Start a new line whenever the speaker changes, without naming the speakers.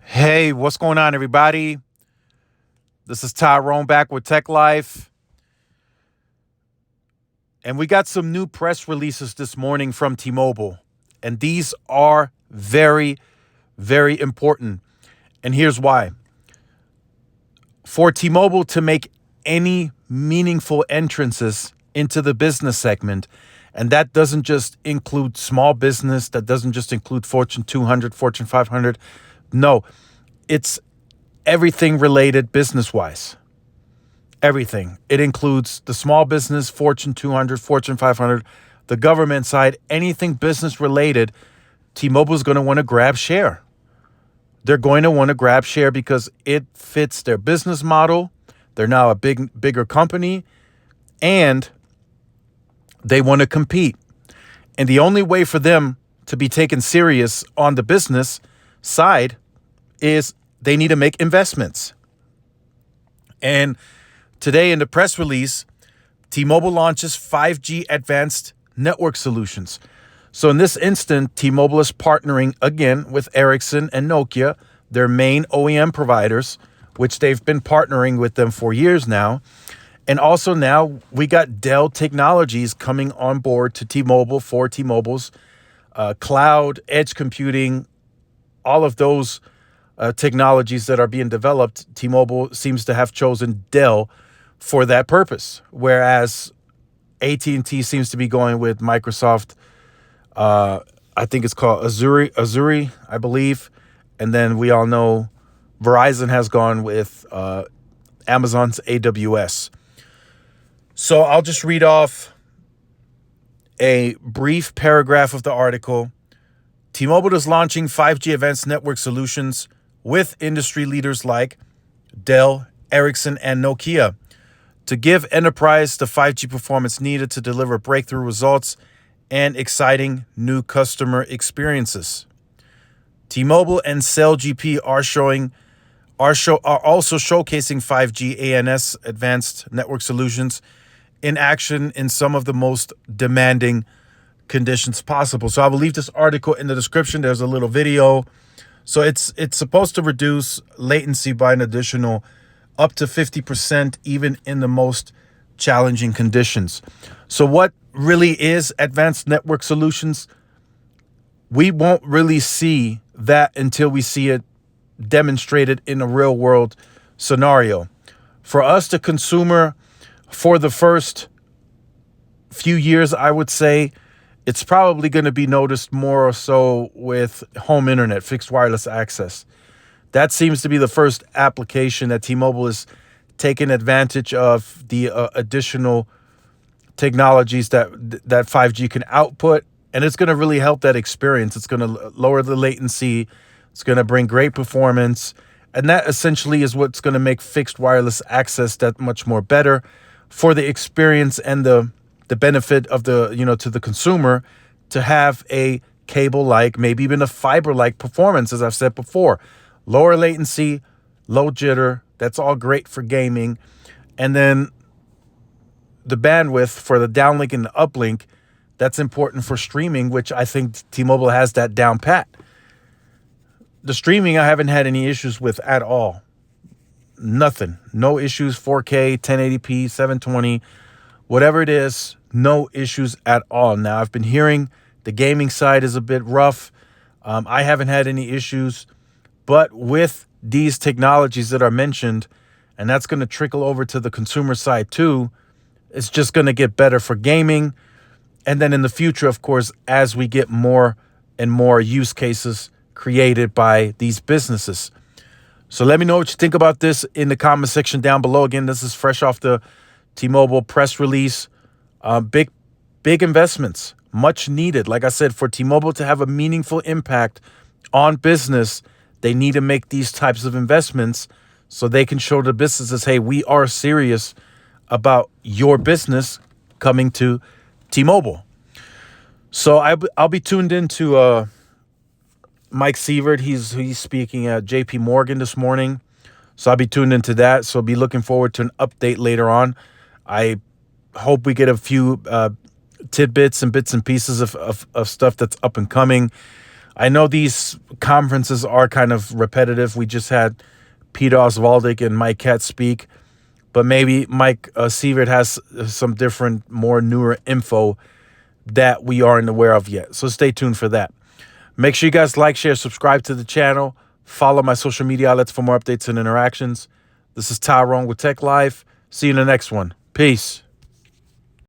Hey, what's going on, everybody? This is Tyrone back with Tech Life. And we got some new press releases this morning from T-Mobile. And these are very, very important. And here's why. For T-Mobile to make any meaningful entrances into the business segment, and that doesn't just include small business, that doesn't just include Fortune 200, Fortune 500. No, it's everything related business-wise. Everything. It includes the small business, Fortune 200, Fortune 500, the government side, anything business related. T-Mobile is going to want to grab share. They're going to want to grab share because it fits their business model. They're now a bigger company, and they want to compete. And the only way for them to be taken serious on the business side is they need to make investments. And today in the press release, T-Mobile launches 5G advanced network solutions. So in this instant, T-Mobile is partnering again with Ericsson and Nokia, their main OEM providers, which they've been partnering with them for years now. And also now we got Dell Technologies coming on board to T-Mobile for T-Mobile's cloud, edge computing, all of those technologies that are being developed. T-Mobile seems to have chosen Dell for that purpose, whereas AT&T seems to be going with Microsoft. I think it's called Azure, I believe. And then we all know Verizon has gone with Amazon's AWS. So I'll just read off a brief paragraph of the article. T-Mobile is launching 5G advanced network solutions with industry leaders like Dell, Ericsson, and Nokia to give enterprise the 5G performance needed to deliver breakthrough results and exciting new customer experiences. T-Mobile and CellGP are also showcasing 5G ANS advanced network solutions in action in some of the most demanding conditions possible. So I will leave this article in the description. There's a little video. So it's supposed to reduce latency by an additional up to 50%, even in the most challenging conditions. So what really is advanced network solutions? We won't really see that until we see it demonstrated in a real world scenario. For us, the consumer, for the first few years, I would say it's probably going to be noticed more so with home internet, fixed wireless access. That seems to be the first application that T-Mobile is taking advantage of the additional technologies that 5G can output. And it's going to really help that experience. It's going to lower the latency. It's going to bring great performance. And that essentially is what's going to make fixed wireless access that much more better for the experience and the benefit of to the consumer to have a cable-like, maybe even a fiber-like performance, as I've said before. Lower latency, low jitter. That's all great for gaming. And then the bandwidth for the downlink and the uplink, that's important for streaming, which I think T-Mobile has that down pat. The streaming I haven't had any issues with at all. Nothing. No issues, 4K, 1080p, 720, whatever it is, no issues at all. Now, I've been hearing the gaming side is a bit rough. I haven't had any issues. But with these technologies that are mentioned, and that's going to trickle over to the consumer side too, it's just going to get better for gaming. And then in the future, of course, as we get more and more use cases created by these businesses. So let me know what you think about this in the comment section down below. Again, this is fresh off the T-Mobile press release. Big investments, much needed. Like I said, for T-Mobile to have a meaningful impact on business, they need to make these types of investments so they can show the businesses, hey, we are serious about your business coming to T-Mobile. So I'll be tuned into Mike Sievert. He's speaking at JP Morgan this morning. So I'll be tuned into that. So I'll be looking forward to an update later on. I hope we get a few tidbits and bits and pieces of stuff that's up and coming. I know these conferences are kind of repetitive. We just had Peter Oswaldick and Mike Katz speak, but maybe Mike Sievert has some different, more newer info that we aren't aware of yet. So stay tuned for that. Make sure you guys like, share, subscribe to the channel. Follow my social media outlets for more updates and interactions. This is Tyrone with Tech Life. See you in the next one. Peace.